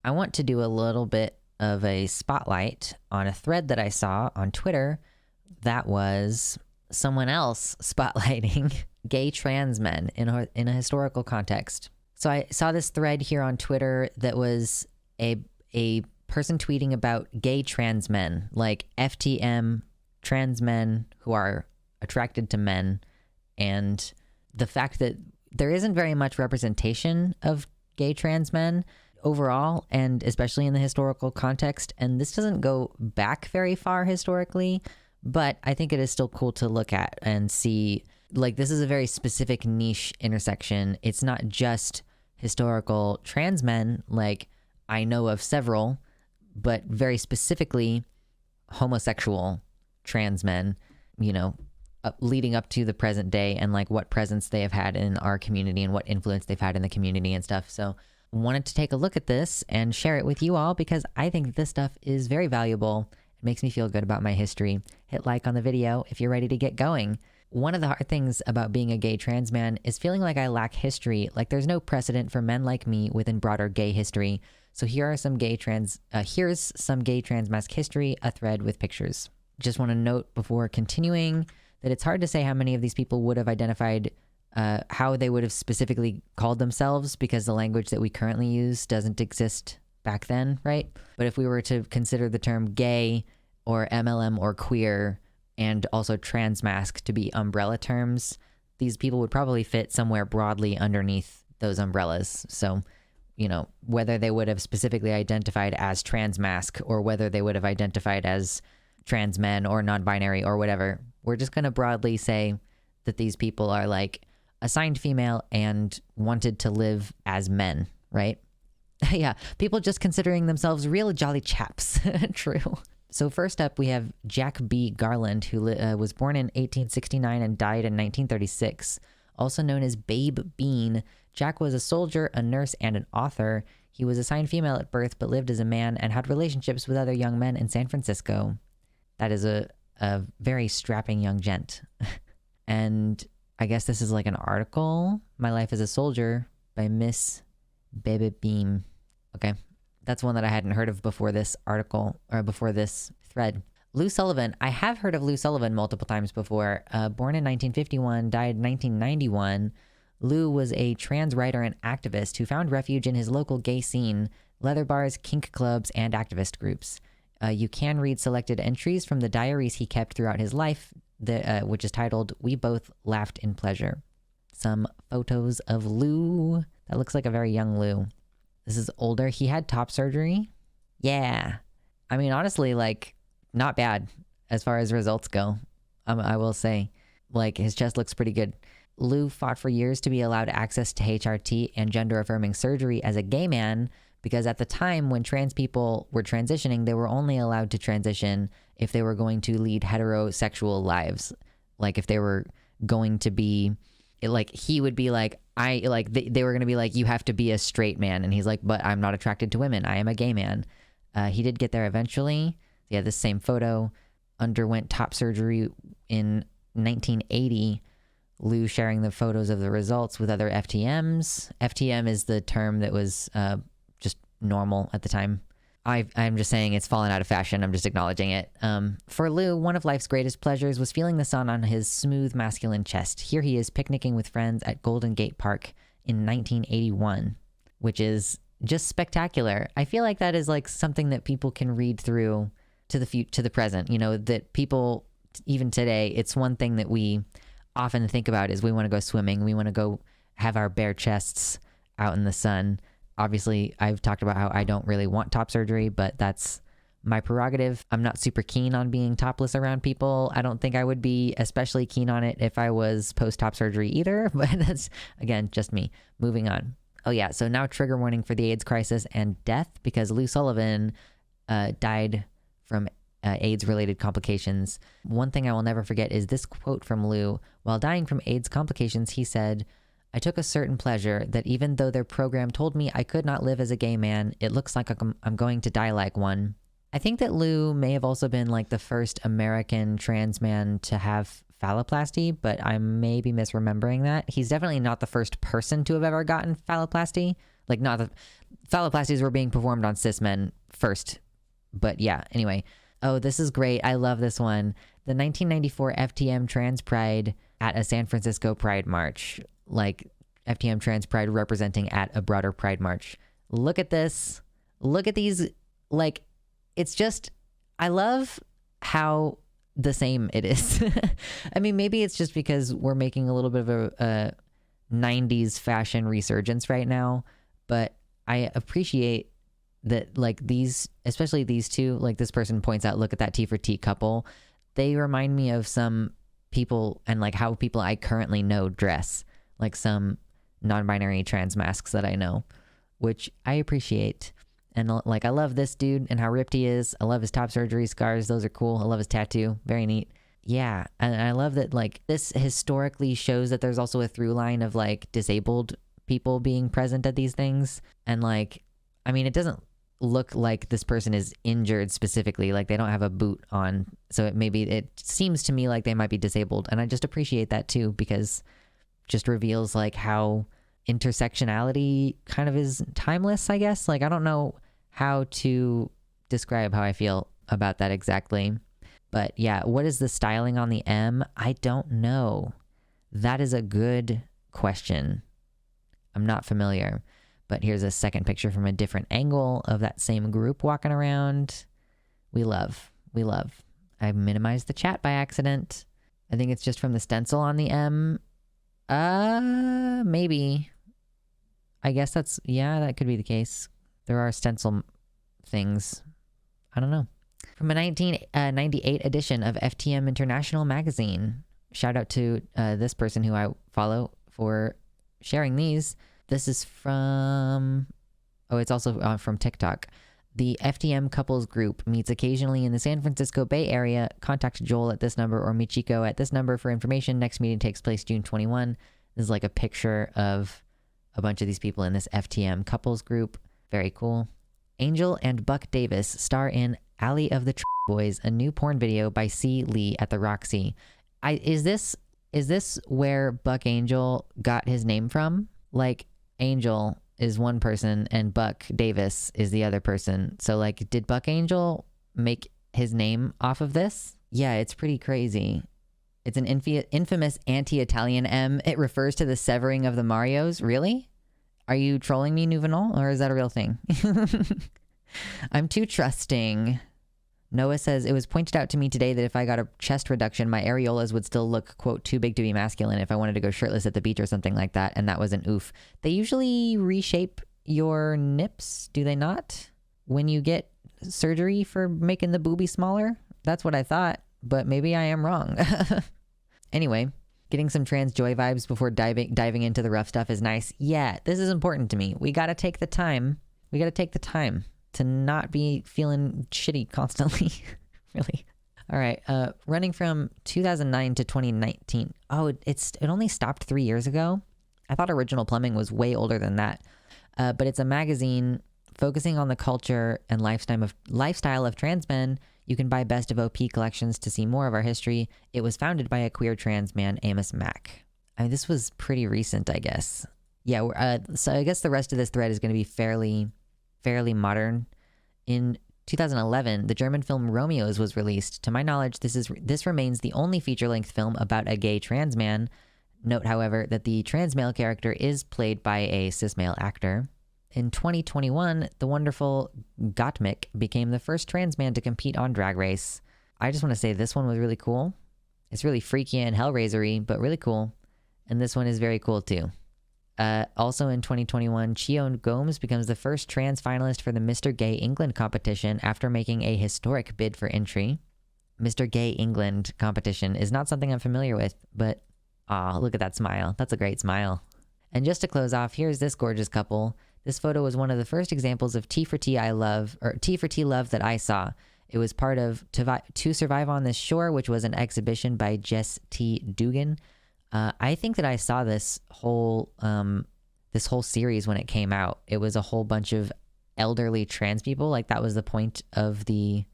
I want to do a little bit of a spotlight on a thread that I saw on Twitter that was someone else spotlighting gay trans men in a historical context. So I saw this thread here on Twitter that was a person tweeting about gay trans men, like FTM trans men who are attracted to men, and the fact that there isn't very much representation of gay trans men overall, and especially in the historical context. And this doesn't go back very far historically, but I think it is still cool to look at and see, like, this is a very specific niche intersection. It's not just historical trans men, like I know of several, but very specifically homosexual trans men, you know, leading up to the present day, and like what presence they have had in our community and what influence they've had in the community and stuff. So wanted to take a look at this and share it with you all because I think this stuff is very valuable. It makes me feel good about my history. Hit like on the video if you're ready to get going. One of the hard things about being a gay trans man is feeling like I lack history, like there's no precedent for men like me within broader gay history. So here's some gay trans mask history, a thread with pictures. Just want to note before continuing that it's hard to say how many of these people would have identified how they would have specifically called themselves, because the language that we currently use doesn't exist back then, right? But if we were to consider the term gay or MLM or queer and also trans mask to be umbrella terms, these people would probably fit somewhere broadly underneath those umbrellas. So, you know, whether they would have specifically identified as trans mask or whether they would have identified as trans men or non-binary or whatever, we're just going to broadly say that these people are like assigned female and wanted to live as men, right? Yeah, people just considering themselves real jolly chaps. True. So first up, we have Jack B. Garland, who was born in 1869 and died in 1936. Also known as Babe Bean, Jack was a soldier, a nurse, and an author. He was assigned female at birth but lived as a man and had relationships with other young men in San Francisco. That is a very strapping young gent. And I guess this is like an article. My Life as a Soldier by Miss Baby Beam. Okay. That's one that I hadn't heard of before this article, or before this thread. Lou Sullivan. I have heard of Lou Sullivan multiple times before. Born in 1951, died in 1991. Lou was a trans writer and activist who found refuge in his local gay scene, leather bars, kink clubs, and activist groups. You can read selected entries from the diaries he kept throughout his life, which is titled, "We Both Laughed in Pleasure." Some photos of Lou. That looks like a very young Lou. This is older. He had top surgery. Yeah. I mean, honestly, like, not bad as far as results go. I will say, like, his chest looks pretty good. Lou fought for years to be allowed access to HRT and gender-affirming surgery as a gay man, because at the time when trans people were transitioning, they were only allowed to transition if they were going to lead heterosexual lives. Like, if they were going to be, like, he would be like, they were going to be like, you have to be a straight man. And he's like, but I'm not attracted to women. I am a gay man. He did get there eventually. Yeah, this same photo. Underwent top surgery in 1980. Lou sharing the photos of the results with other FTMs. FTM is the term that was just normal at the time. I'm just saying it's fallen out of fashion. I'm just acknowledging it. For Lou, one of life's greatest pleasures was feeling the sun on his smooth masculine chest. Here he is picnicking with friends at Golden Gate Park in 1981, which is just spectacular. I feel like that is like something that people can read through to the present. You know, that people, even today, it's one thing that we often think about is we want to go swimming. We want to go have our bare chests out in the sun. Obviously, I've talked about how I don't really want top surgery, but that's my prerogative. I'm not super keen on being topless around people. I don't think I would be especially keen on it if I was post-top surgery either, but that's, again, just me. Moving on. Oh yeah, so now trigger warning for the AIDS crisis and death, because Lou Sullivan died from AIDS-related complications. One thing I will never forget is this quote from Lou. While dying from AIDS complications, he said, "I took a certain pleasure that even though their program told me I could not live as a gay man, it looks like I'm going to die like one." I think that Lou may have also been like the first American trans man to have phalloplasty, but I may be misremembering that. He's definitely not the first person to have ever gotten phalloplasty. Like, not the phalloplasties were being performed on cis men first. But yeah, anyway. Oh, this is great. I love this one. The 1994 FTM Trans Pride at a San Francisco Pride March. Like, FTM Trans Pride representing at a broader Pride March. Look at this. Look at these. Like, it's just, I love how the same it is. I mean, maybe it's just because we're making a little bit of a 90s fashion resurgence right now, but I appreciate that, like, these, especially these two, like this person points out, look at that T for T couple. They remind me of some people and like how people I currently know dress, like some non-binary trans masks that I know, which I appreciate. And like, I love this dude and how ripped he is. I love his top surgery scars. Those are cool. I love his tattoo. Very neat. Yeah. And I love that, like, this historically shows that there's also a through line of like disabled people being present at these things. And like, I mean, it doesn't look like this person is injured specifically. Like, they don't have a boot on. So it seems to me like they might be disabled. And I just appreciate that too, because just reveals like how intersectionality kind of is timeless, I guess. Like, I don't know how to describe how I feel about that exactly. But yeah, what is the styling on the M? I don't know. That is a good question. I'm not familiar. But here's a second picture from a different angle of that same group walking around. We love. I minimized the chat by accident. I think it's just from the stencil on the M. Maybe. I guess that could be the case. There are stencil things. I don't know. From a 1998 edition of FTM International magazine. Shout out to this person who I follow for sharing these. This is from, it's also from TikTok. The FTM couples group meets occasionally in the San Francisco Bay Area. Contact Joel at this number or Michiko at this number for information. Next meeting takes place June 21. This is like a picture of a bunch of these people in this FTM couples group. Very cool. Angel and Buck Davis star in Alley of the Boys, a new porn video by C. Lee at the Roxy. Is this where Buck Angel got his name from? Like, Angel is one person and Buck Davis is the other person. So like, did Buck Angel make his name off of this? Yeah, it's pretty crazy. It's an infamous anti-Italian M. It refers to the severing of the Marios. Really? Are you trolling me, Nouvenal, or is that a real thing? I'm too trusting. Noah says, it was pointed out to me today that if I got a chest reduction, my areolas would still look, quote, too big to be masculine if I wanted to go shirtless at the beach or something like that. And that was an oof. They usually reshape your nips, do they not? When you get surgery for making the boobie smaller? That's what I thought, but maybe I am wrong. Anyway, getting some trans joy vibes before diving into the rough stuff is nice. Yeah, this is important to me. We got to take the time. To not be feeling shitty constantly. Really. All right. Running from 2009 to 2019. Oh, it only stopped 3 years ago. I thought Original Plumbing was way older than that. But it's a magazine focusing on the culture and lifestyle of trans men. You can buy Best of OP collections to see more of our history. It was founded by a queer trans man, Amos Mack. I mean, this was pretty recent, I guess. Yeah. So I guess the rest of this thread is going to be fairly modern. In 2011, the German film Romeos was released. To my knowledge, this remains the only feature-length film about a gay trans man. Note, however, that the trans male character is played by a cis male actor. In 2021, the wonderful Gottmik became the first trans man to compete on Drag Race. I just want to say this one was really cool. It's really freaky and Hellraiser-y, but really cool. And this one is very cool too. Also in 2021, Chio Gomes becomes the first trans finalist for the Mr. Gay England competition after making a historic bid for entry. Mr. Gay England competition is not something I'm familiar with, but look at that smile. That's a great smile. And just to close off, here's this gorgeous couple. This photo was one of the first examples of T for T love that I saw. It was part of To Survive on This Shore, which was an exhibition by Jess T. Dugan. I think that I saw this whole series when it came out. It was a whole bunch of elderly trans people. Like, that was the point of the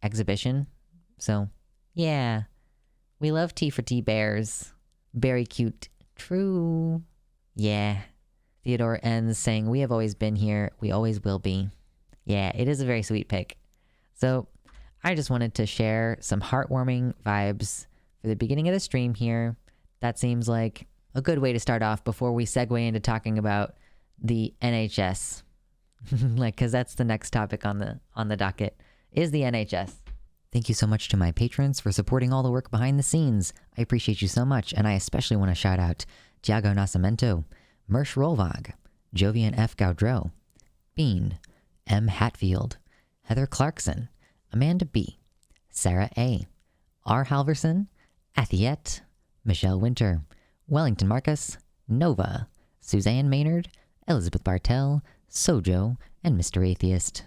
exhibition. So, yeah. We love T for T bears. Very cute. True. Yeah. Theodore ends saying, "We have always been here. We always will be." Yeah, it is a very sweet pick. So I just wanted to share some heartwarming vibes for the beginning of the stream here. That seems like a good way to start off before we segue into talking about the NHS. Because that's the next topic on the docket, is the NHS. Thank you so much to my patrons for supporting all the work behind the scenes. I appreciate you so much, and I especially want to shout out Tiago Nascimento, Mersh Rolvag, Jovian F. Gaudreau, Bean, M. Hatfield, Heather Clarkson, Amanda B., Sarah A., R. Halverson, Athiette, Michelle Winter, Wellington Marcus, Nova, Suzanne Maynard, Elizabeth Bartell, Sojo, and Mr. Atheist.